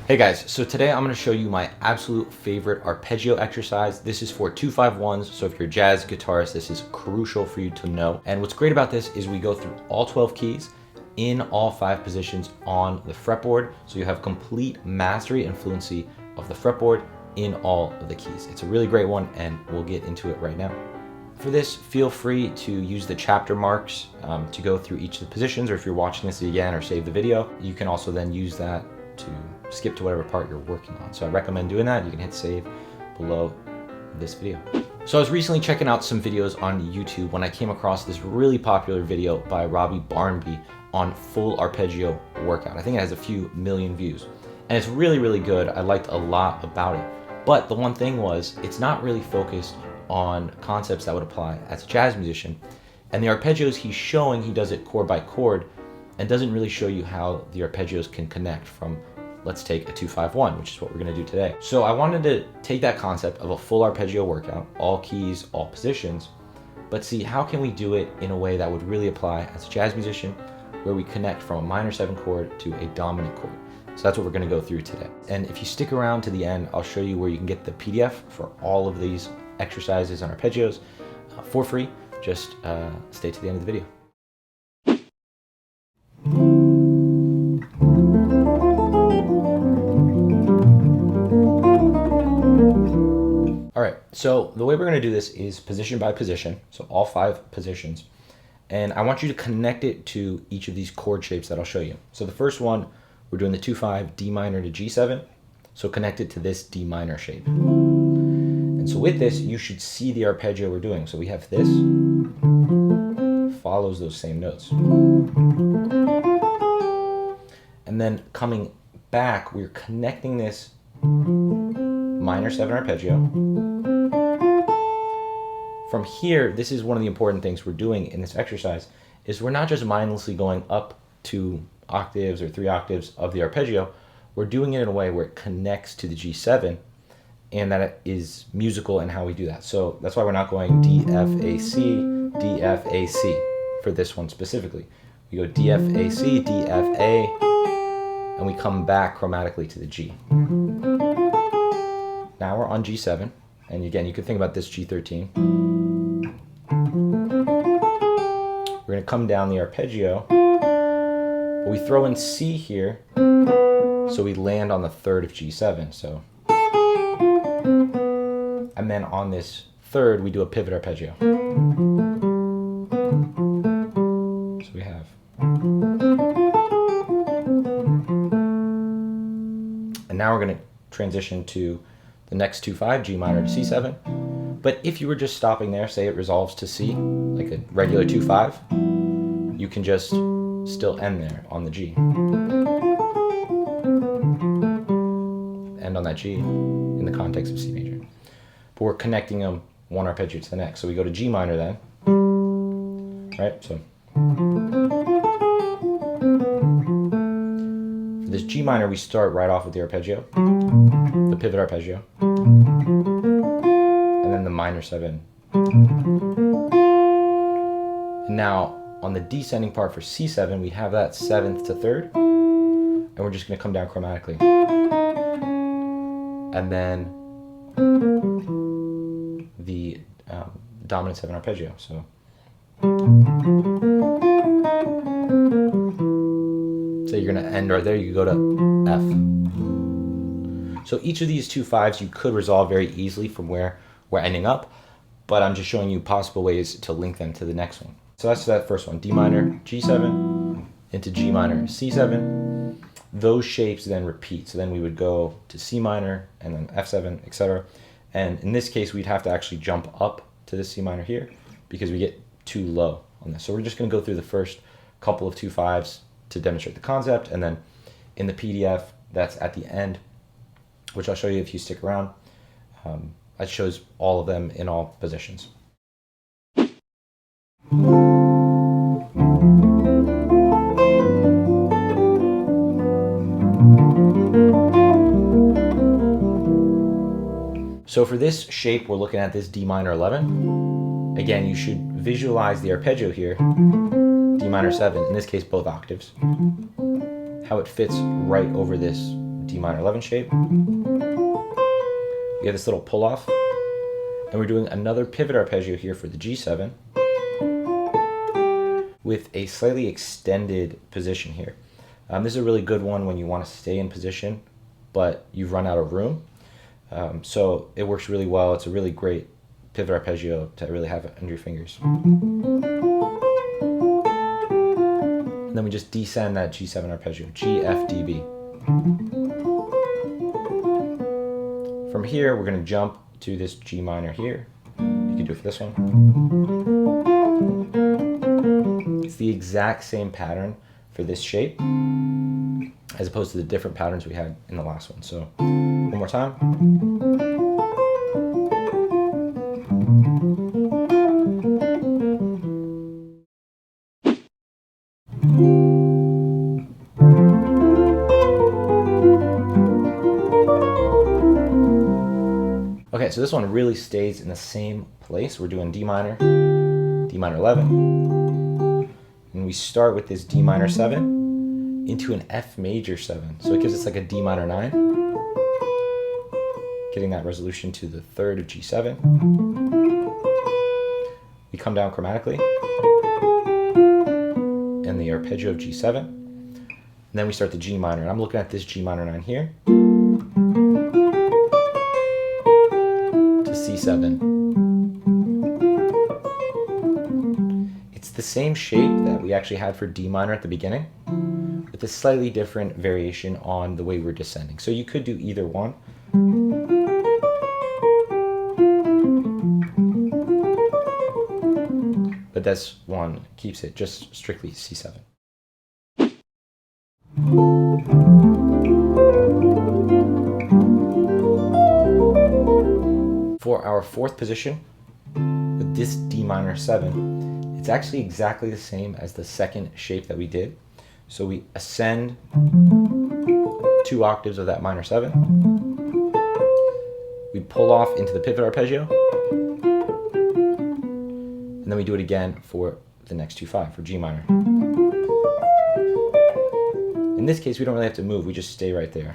Hey guys, so today I'm going to show you my absolute favorite arpeggio exercise. This is for 2-5-1s, so if you're a jazz guitarist, this is crucial for you to know. And what's great about this is we go through all 12 keys in all 5 positions on the fretboard, so you have complete mastery and fluency of the fretboard in all of the keys. It's a really great one, and we'll get into it right now. For this, feel free to use the chapter marks to go through each of the positions, or if you're watching this again or save the video, you can also then use that to skip to whatever part you're working on. So I recommend doing that. You can hit save below this video. So I was recently checking out some videos on YouTube when I came across this really popular video by Robbie Barnby on full arpeggio workout. I think it has a few million views, and it's really, really good. I liked a lot about it. But the one thing was, it's not really focused on concepts that would apply as a jazz musician. And the arpeggios he's showing, he does it chord by chord, and doesn't really show you how the arpeggios can connect from, let's take a 2-5-1, which is what we're gonna do today. So I wanted to take that concept of a full arpeggio workout, all keys, all positions, but see how can we do it in a way that would really apply as a jazz musician, where we connect from a minor 7 chord to a dominant chord. So that's what we're gonna go through today. And if you stick around to the end, I'll show you where you can get the PDF for all of these exercises and arpeggios for free. Just stay to the end of the video. All right, so the way we're gonna do this is position by position, so all 5 positions. And I want you to connect it to each of these chord shapes that I'll show you. So the first one, we're doing the 2-5, D minor to G7. So connect it to this D minor shape. And so with this, you should see the arpeggio we're doing. So we have this, follows those same notes. And then coming back, we're connecting this minor 7 arpeggio. From here, this is one of the important things we're doing in this exercise, is we're not just mindlessly going up 2 octaves or 3 octaves of the arpeggio. We're doing it in a way where it connects to the G7, and that it is musical in how we do that. So that's why we're not going D, F, A, C, D, F, A, C for this one specifically. We go D, F, A, C, D, F, A, and we come back chromatically to the G. Now we're on G7, and again, you can think about this G13. We're gonna come down the arpeggio, but we throw in C here, so we land on the 3rd of G7, so. And then on this 3rd, we do a pivot arpeggio. So we have. And now we're gonna transition to the next 2-5, G minor to C7. But if you were just stopping there, say it resolves to C, like a regular 2-5, you can just still end there on the G. End on that G in the context of C major. But we're connecting them one arpeggio to the next. So we go to G minor then, right? So for this G minor, we start right off with the arpeggio, the pivot arpeggio, and then the minor 7. And now on the descending part for C7, we have that 7th to 3rd, and we're just gonna come down chromatically. And then the dominant 7 arpeggio. So you're gonna end right there, you go to F. So each of these 2-5s you could resolve very easily from where we're ending up, but I'm just showing you possible ways to link them to the next one. So that's that first one, D minor, G7, into G minor, C7. Those shapes then repeat. So then we would go to C minor and then F7, etc. And in this case, we'd have to actually jump up to the C minor here because we get too low on this. So we're just gonna go through the first couple of 2-5s to demonstrate the concept. And then in the PDF, that's at the end, which I'll show you if you stick around. It shows all of them in all positions. So for this shape, we're looking at this D minor 11. Again, you should visualize the arpeggio here, D minor 7, in this case both octaves, how it fits right over this D minor 11 shape. We have this little pull off, and we're doing another pivot arpeggio here for the G7 with a slightly extended position here. This is a really good one when you want to stay in position, but you've run out of room. So it works really well. It's a really great pivot arpeggio to really have under your fingers. And then we just descend that G7 arpeggio, G, F, D, B. From here, we're going to jump to this G minor here. You can do it for this one. It's the exact same pattern for this shape as opposed to the different patterns we had in the last one. So one more time. Okay, so this one really stays in the same place. We're doing D minor 11, and we start with this D minor 7 into an F major 7. So it gives us like a D minor 9, getting that resolution to the third of G7. We come down chromatically in the arpeggio of G7, and then we start the G minor. And I'm looking at this G minor 9 here to C7. It's the same shape that we actually had for D minor at the beginning, with a slightly different variation on the way we're descending. So you could do either one. But this one keeps it just strictly C7. For our fourth position, with this D minor 7, it's actually exactly the same as the second shape that we did. So we ascend 2 octaves of that minor 7. We pull off into the pivot arpeggio. And then we do it again for the next 2/5 for G minor. In this case, we don't really have to move. We just stay right there.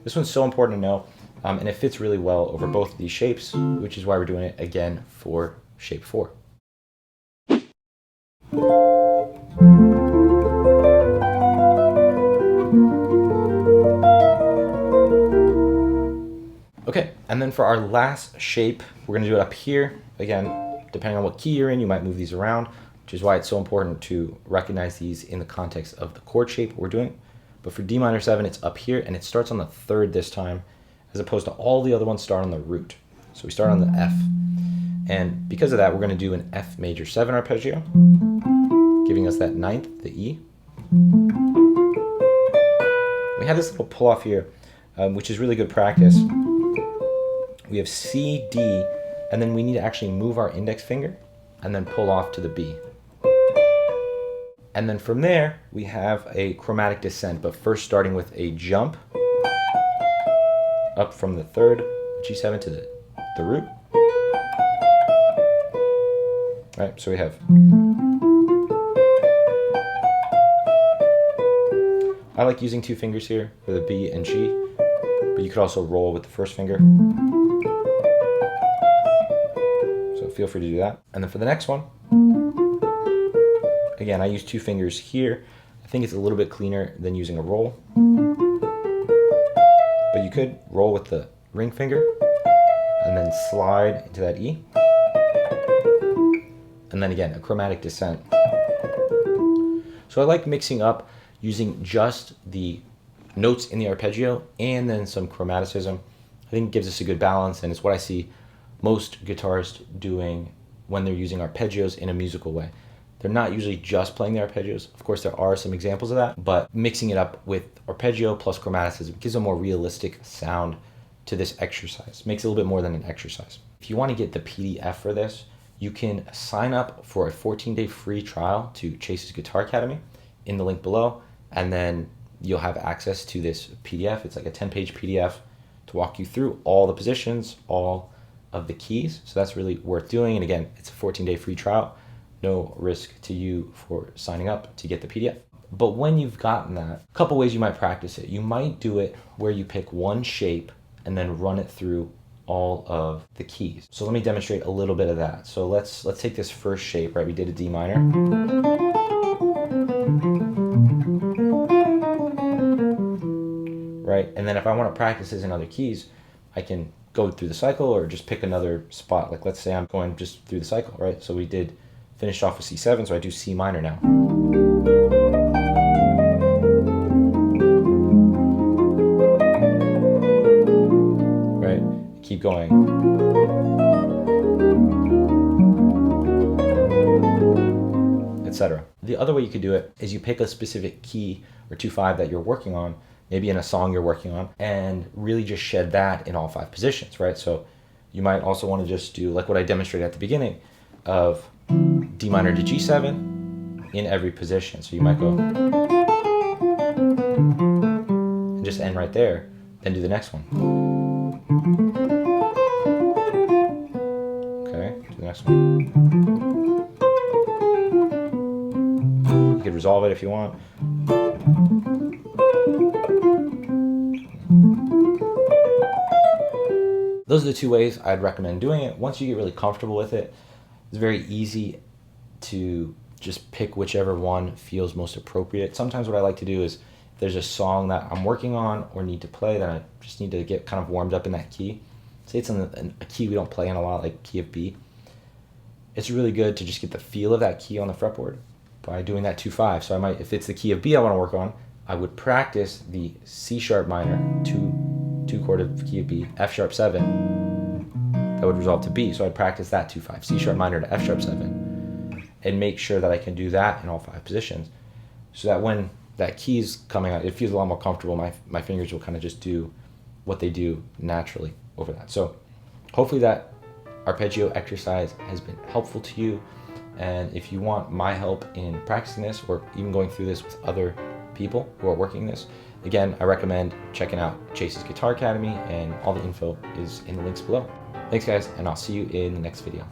This one's so important to know, and it fits really well over both of these shapes, which is why we're doing it again for shape 4. Okay, and then for our last shape, we're going to do it up here. Again, depending on what key you're in, you might move these around, which is why it's so important to recognize these in the context of the chord shape we're doing. But for D minor 7, it's up here, and it starts on the 3rd this time, as opposed to all the other ones start on the root. So we start on the F. And because of that, we're going to do an F major 7 arpeggio, giving us that 9th, the E. We have this little pull off here, which is really good practice. We have C, D, and then we need to actually move our index finger and then pull off to the B. And then from there, we have a chromatic descent, but first starting with a jump up from the 3rd G7 to the root. All right, so we have. I like using 2 fingers here for the B and G, but you could also roll with the first finger. So feel free to do that. And then for the next one, again, I use 2 fingers here. I think it's a little bit cleaner than using a roll. But you could roll with the ring finger and then slide into that E. And then again, a chromatic descent. So I like mixing up using just the notes in the arpeggio and then some chromaticism. I think it gives us a good balance, and it's what I see most guitarists doing when they're using arpeggios in a musical way. They're not usually just playing the arpeggios. Of course, there are some examples of that, but mixing it up with arpeggio plus chromaticism gives a more realistic sound to this exercise. Makes it a little bit more than an exercise. If you want to get the PDF for this, you can sign up for a 14-day free trial to Chase's Guitar Academy in the link below, and then you'll have access to this PDF. It's like a 10-page PDF to walk you through all the positions, all of the keys. So that's really worth doing. And again, it's a 14-day free trial. no risk to you for signing up to get the PDF. But when you've gotten that, a couple ways you might practice it. You might do it where you pick one shape and then run it through all of the keys. So let me demonstrate a little bit of that. So let's take this first shape, right? We did a D minor. Right? And then if I want to practice this in other keys, I can go through the cycle or just pick another spot. Like let's say I'm going just through the cycle, right? So we did finish off with C7, so I do C minor now. Right? Keep going. Etc. The other way you could do it is you pick a specific key or 2/5 that you're working on, maybe in a song you're working on, and really just shed that in all 5 positions, right? So you might also want to just do like what I demonstrated at the beginning of D minor to G7 in every position. So you might go and just end right there, then do the next one. Okay, do the next one. You could resolve it if you want. Those are the 2 ways I'd recommend doing it. Once you get really comfortable with it, it's very easy to just pick whichever one feels most appropriate. Sometimes what I like to do is if there's a song that I'm working on or need to play, then I just need to get kind of warmed up in that key. Say it's in a key we don't play in a lot, like key of B. It's really good to just get the feel of that key on the fretboard by doing that 2/5. So I might, if it's the key of B I want to work on, I would practice the C sharp minor, two chord of key of B, F sharp 7, that would resolve to B. So I'd practice that 2/5, C sharp minor to F sharp 7, and make sure that I can do that in all 5 positions, so that when that key's coming out, it feels a lot more comfortable. My fingers will kind of just do what they do naturally over that. So hopefully that arpeggio exercise has been helpful to you. And if you want my help in practicing this, or even going through this with other people who are working this, again, I recommend checking out Chase's Guitar Academy, and all the info is in the links below. Thanks guys, and I'll see you in the next video.